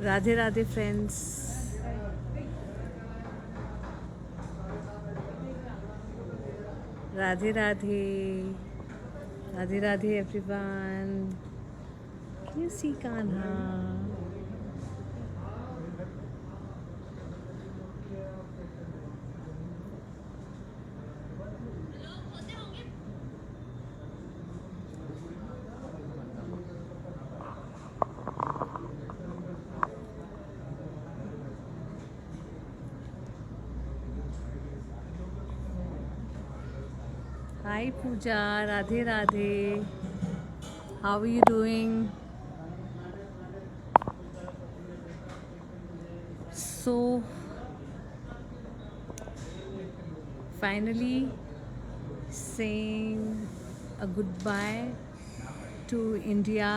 Radhe Radhe friends, Radhe Radhe, Radhe Radhe everyone. Can you see Kanha? Hi Pooja, Radhe Radhe. How are you doing? So finally saying a goodbye to India,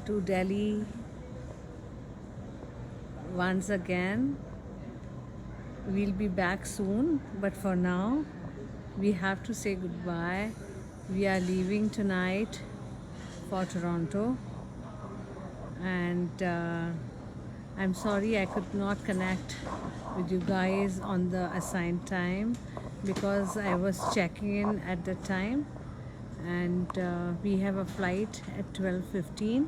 to Delhi once again. We'll be back soon, but for now we have to say goodbye. We are leaving tonight for Toronto, and I'm sorry I could not connect with you guys on the assigned time because I was checking in at the time, and we have a flight at 12:15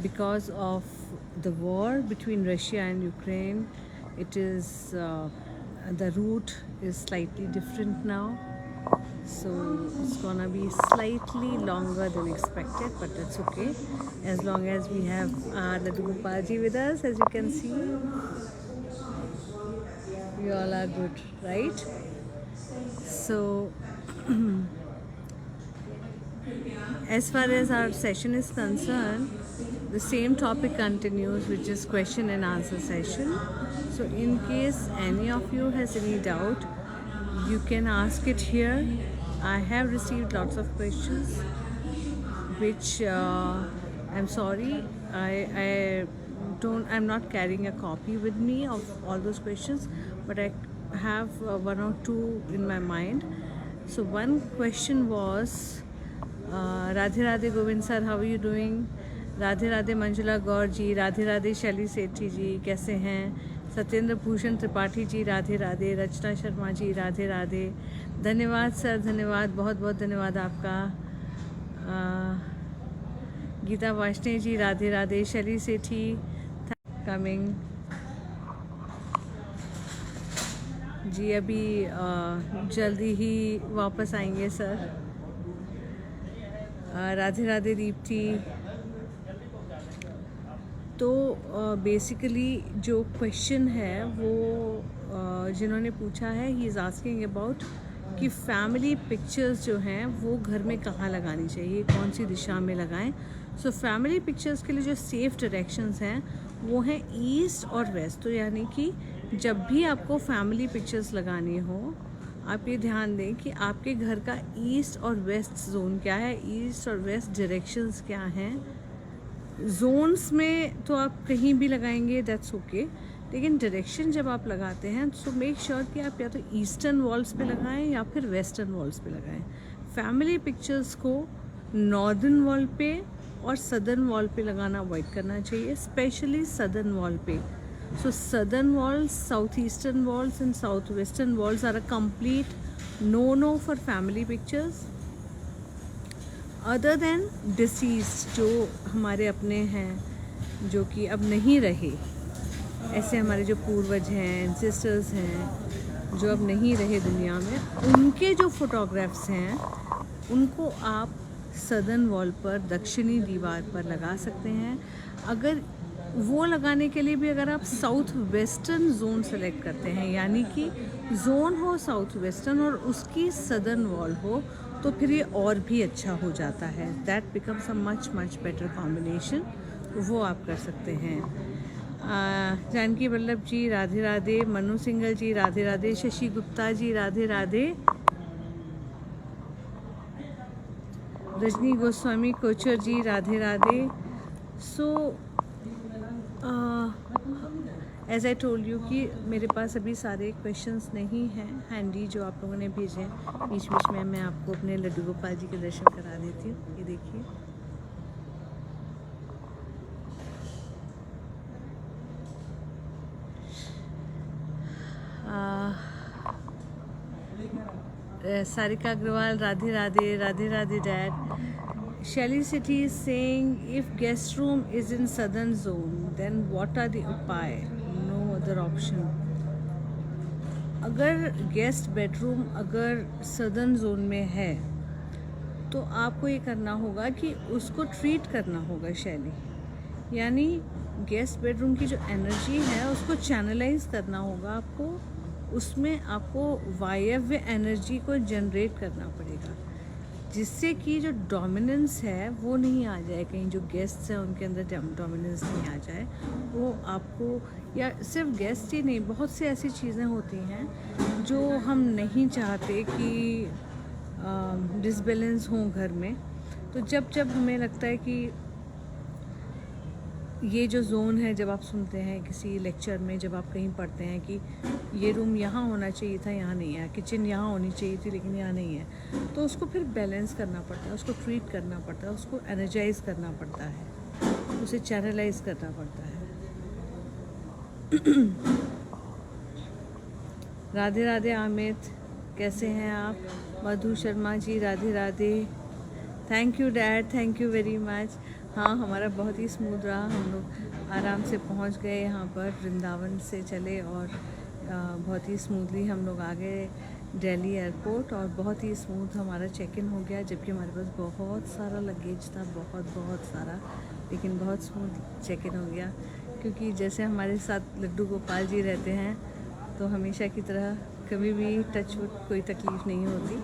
because of the war between Russia and Ukraine. It is the route is slightly different now, so it's gonna be slightly longer than expected, but that's okay as long as we have Laddu Gopal ji with us. As you can see, we all are good, right? So as far as our session is concerned, the same topic continues, which is question and answer session. So in case any of you has any doubt, you can ask it here. I have received lots of questions which I'm sorry I'm not carrying a copy with me of all those questions, but I have one or two in my mind. So one question was, Radhe Radhe Govind sir, how are you doing? Radhe Radhe Manjula Gaur ji, Radhe Radhe Shaili Sethi ji, कैसे हैं? सत्येंद्र भूषण त्रिपाठी जी, राधे राधे। रचना शर्मा जी, राधे राधे। धन्यवाद sir, धन्यवाद, बहुत बहुत धन्यवाद आपका। गीता वाष्णे जी, राधे राधे। शैली सेठी coming जी, अभी जल्दी ही वापस आएंगे सर। राधे राधे दीप्ति। तो बेसिकली जो क्वेश्चन है वो जिन्होंने पूछा है, ही इज़ आस्किंग अबाउट कि फैमिली पिक्चर्स जो हैं वो घर में कहाँ लगानी चाहिए, कौन सी दिशा में लगाएं। सो फैमिली पिक्चर्स के लिए जो सेफ़ डायरेक्शंस हैं वो हैं ईस्ट और वेस्ट। तो यानी कि जब भी आपको फैमिली पिक्चर्स लगानी हो, आप ये ध्यान दें कि आपके घर का ईस्ट और वेस्ट जोन क्या है, ईस्ट और वेस्ट डायरेक्शंस क्या हैं। जोन्स में तो आप कहीं भी लगाएंगे, दैट्स ओके, लेकिन डायरेक्शन जब आप लगाते हैं तो मेक श्योर कि आप या तो ईस्टर्न वॉल्स पे लगाएं या फिर वेस्टर्न वॉल्स पे लगाएं। फैमिली पिक्चर्स को नॉर्दर्न वॉल पे और सदर्न वॉल पे लगाना अवॉइड करना चाहिए, स्पेशली सदर्न वॉल पे। So southern walls, south eastern walls and south western walls are a complete no for family pictures. Other than deceased, जो हमारे अपने हैं जो कि अब नहीं रहे, ऐसे हमारे जो पूर्वज हैं, सिस्टर्स हैं जो अब नहीं रहे दुनिया में, उनके जो फोटोग्राफ्स हैं उनको आप सदर्न वॉल पर, दक्षिणी दीवार पर लगा सकते हैं। अगर वो लगाने के लिए भी अगर आप साउथ वेस्टर्न जोन सेलेक्ट करते हैं, यानी कि जोन हो साउथ वेस्टर्न और उसकी सदर्न वॉल हो, तो फिर ये और भी अच्छा हो जाता है। That becomes a much better combination. वो आप कर सकते हैं। Janaki Vallabh ji, Radhe Radhe. Manu Singal ji, Radhe Radhe. Shashi Gupta ji, Radhe Radhe. Rajni Goswami Kochar ji, Radhe Radhe. So as I told you कि मेरे पास अभी सारे क्वेश्चंस नहीं हैं हैंडी जो आप लोगों ने भेजे हैं। बीच बीच में मैं आपको अपने लड्डू गोपाल जी के दर्शन करा देती हूँ। ये देखिए, Sarika Agrawal, Radhe Radhe, Radhe Radhe Dad. Shelly City is saying, if guest room is in southern zone, then what are the upay? No other option. अगर गेस्ट बेडरूम अगर सदर्न जोन में है तो आपको ये करना होगा कि उसको ट्रीट करना होगा शैली, यानी गेस्ट बेडरूम की जो एनर्जी है उसको चैनलाइज करना होगा आपको, उसमें आपको वायव्य एनर्जी को जनरेट करना पड़ेगा, जिससे कि जो डोमिनेंस है वो नहीं आ जाए, कहीं जो गेस्ट्स हैं उनके अंदर डोमिनेंस नहीं आ जाए। वो आपको, या सिर्फ गेस्ट ही नहीं, बहुत सी ऐसी चीज़ें होती हैं जो हम नहीं चाहते कि डिसबैलेंस हों घर में। तो जब जब हमें लगता है कि ये जो जोन है, जब आप सुनते हैं किसी लेक्चर में, जब आप कहीं पढ़ते हैं कि ये रूम यहाँ होना चाहिए था, यहाँ नहीं है, किचन यहाँ होनी चाहिए थी लेकिन यहाँ नहीं है, तो उसको फिर बैलेंस करना पड़ता है, उसको ट्रीट करना पड़ता है, उसको एनर्जाइज करना पड़ता है, उसे चैनलाइज करना पड़ता है। राधे राधे अमित, कैसे हैं आप? Madhu Sharma ji, Radhe Radhe. Thank you dad, thank you very much. हाँ, हमारा बहुत ही स्मूथ रहा, हम लोग आराम से पहुंच गए यहाँ पर, वृंदावन से चले और बहुत ही स्मूथली हम लोग आ गए दिल्ली एयरपोर्ट, और बहुत ही स्मूथ हमारा चेक इन हो गया, जबकि हमारे पास बहुत सारा लगेज था, बहुत सारा, लेकिन बहुत स्मूथ चेक इन हो गया, क्योंकि जैसे हमारे साथ लड्डू गोपाल जी रहते हैं तो हमेशा की तरह कभी भी टच वुड कोई तकलीफ़ नहीं होती।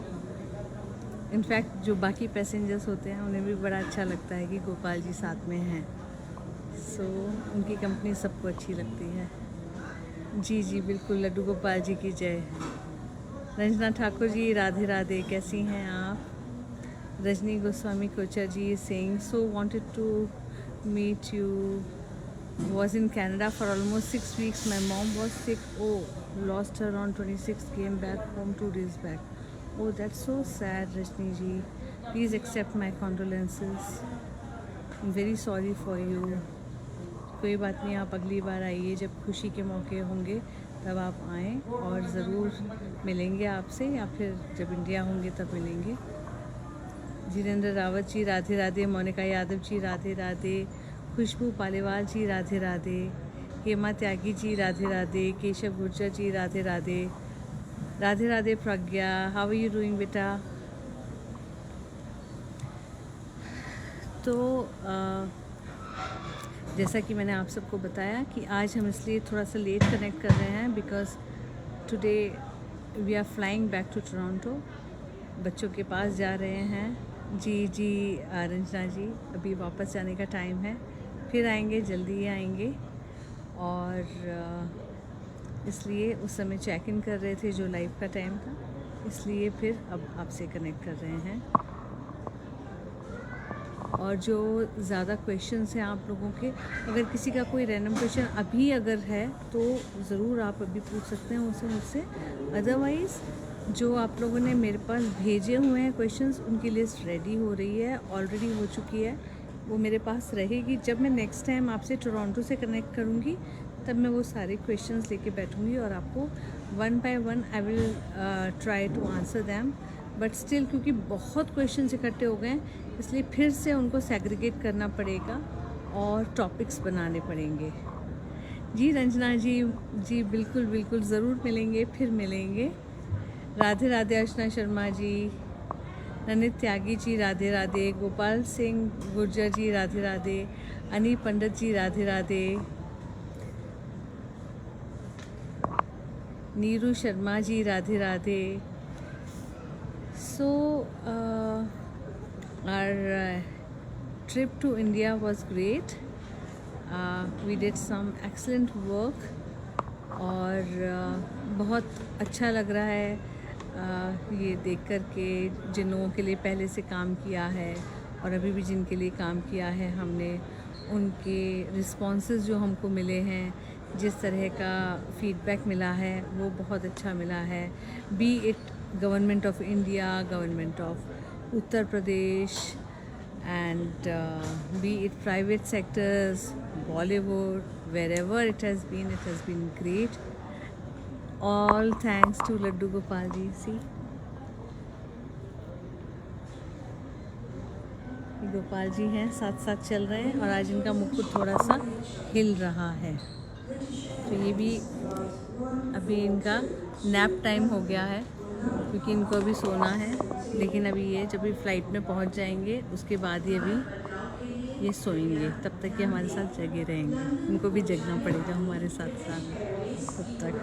इनफैक्ट जो बाकी पैसेंजर्स होते हैं उन्हें भी बड़ा अच्छा लगता है कि गोपाल जी साथ में हैं, सो उनकी कंपनी सबको अच्छी लगती है। जी जी बिल्कुल, लड्डू गोपाल जी की जय। रंजना ठाकुर जी, राधे राधे, कैसी हैं आप? Rajni Goswami Kochar ji saying, so wanted to meet you, was in Canada for almost 6 weeks. My mom was sick. Oh, lost her on 26th, came back home 2 days back. Oh, that's so sad, Rajni ji. Please accept my condolences. I'm very sorry for you. कोई बात नहीं, आप अगली बार आइए, जब खुशी के मौके होंगे तब आप आएँ और ज़रूर मिलेंगे आपसे, या फिर जब इंडिया होंगे तब मिलेंगे। जितेंद्र रावत जी, राधे राधे। मोनिका यादव जी, राधे राधे। खुशबू पालीवाल जी, राधे राधे। हेमा त्यागी जी, राधे राधे। केशव गुर्जर जी, राधे राधे। राधे राधे प्रज्ञा, हाउ आर यू डूइंग बेटा? तो जैसा कि मैंने आप सबको बताया कि आज हम इसलिए थोड़ा सा लेट कनेक्ट कर रहे हैं, because today we are flying back to Toronto, बच्चों के पास जा रहे हैं। जी जी रंजना जी, अभी वापस जाने का टाइम है, फिर आएंगे, जल्दी ही आएंगे, और इसलिए उस समय चेक इन कर रहे थे जो लाइव का टाइम था, इसलिए फिर अब आपसे कनेक्ट कर रहे हैं। और जो ज़्यादा क्वेश्चंस हैं आप लोगों के, अगर किसी का कोई रैंडम क्वेश्चन अभी अगर है तो ज़रूर आप अभी पूछ सकते हैं उनसे मुझसे। अदरवाइज़ जो आप लोगों ने मेरे पास भेजे हुए हैं क्वेश्चंस, उनकी लिस्ट रेडी हो रही है, ऑलरेडी हो चुकी है, वो मेरे पास रहेगी। जब मैं नेक्स्ट टाइम आपसे टोरंटो से कनेक्ट करूँगी तब मैं वो सारे क्वेश्चंस लेके बैठूँगी और आपको one by one I will try to answer them. But still क्योंकि बहुत क्वेश्चंस इकट्ठे हो गए हैं, इसलिए फिर से उनको सेग्रीगेट करना पड़ेगा और टॉपिक्स बनाने पड़ेंगे। जी रंजना जी, जी बिल्कुल बिल्कुल, ज़रूर मिलेंगे, फिर मिलेंगे। राधे राधे अर्चना शर्मा जी, ननित त्यागी जी, राधे राधे। गोपाल सिंह गुर्जर जी, राधे राधे। अनी पंडित जी, Radhe Radhe. Neeru Sharma ji, Radhe Radhe. So our trip to India was great. We did some excellent work और बहुत अच्छा लग रहा है ये देख कर के, जिन लोगों के लिए पहले से काम किया है और अभी भी जिनके लिए काम किया है हमने, उनके रिस्पॉन्सेस जो हमको मिले हैं, जिस तरह का फीडबैक मिला है वो बहुत अच्छा मिला है। B it government of India, government of Uttar Pradesh, and B it private sectors, Bollywood, wherever it has been great. All thanks to Laddu Gopal ji. See, Gopal ji हैं, साथ साथ चल रहे हैं और आज इनका मुकुट थोड़ा सा हिल रहा है। तो ये भी अभी इनका नैप टाइम हो गया है क्योंकि इनको अभी सोना है, लेकिन अभी ये जब भी फ्लाइट में पहुंच जाएंगे उसके बाद ये अभी ये सोएंगे, तब तक ये हमारे साथ जगे रहेंगे। इनको भी जगना पड़ेगा हमारे साथ साथ तब तक।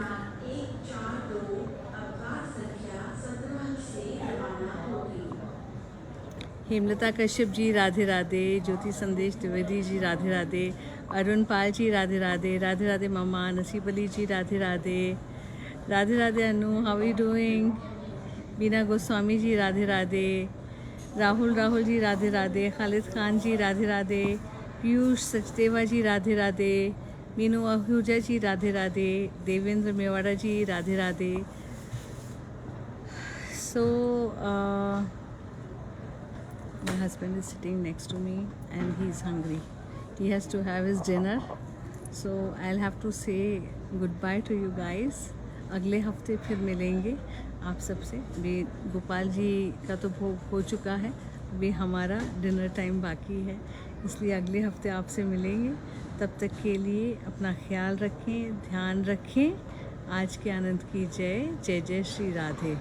हेमलता कश्यप जी राधे राधे, ज्योति संदेश द्विवेदी जी राधे राधे, अरुण पाल जी राधे राधे, राधे राधे मामा, Nasib Ali ji Radhe Radhe, Radhe Radhe Anu, how you doing, Bina Goswami ji Radhe Radhe, Rahul ji Radhe Radhe, Khalid Khan ji Radhe Radhe, Piyush Sachdeva ji Radhe Radhe, Meenu Ahuja ji Radhe Radhe, Devendra Mewada ji Radhe Radhe. So my husband is sitting next to me and he is hungry. He has to have his dinner. So I'll have to say goodbye to you guys. अगले हफ्ते फिर मिलेंगे आप सबसे। अभी गोपाल जी का तो भोग हो चुका है, अभी हमारा डिनर टाइम बाकी है, इसलिए अगले हफ्ते आपसे मिलेंगे। तब तक के लिए अपना ख्याल रखें, ध्यान रखें। आज के आनंद की जय जय जय श्री राधे।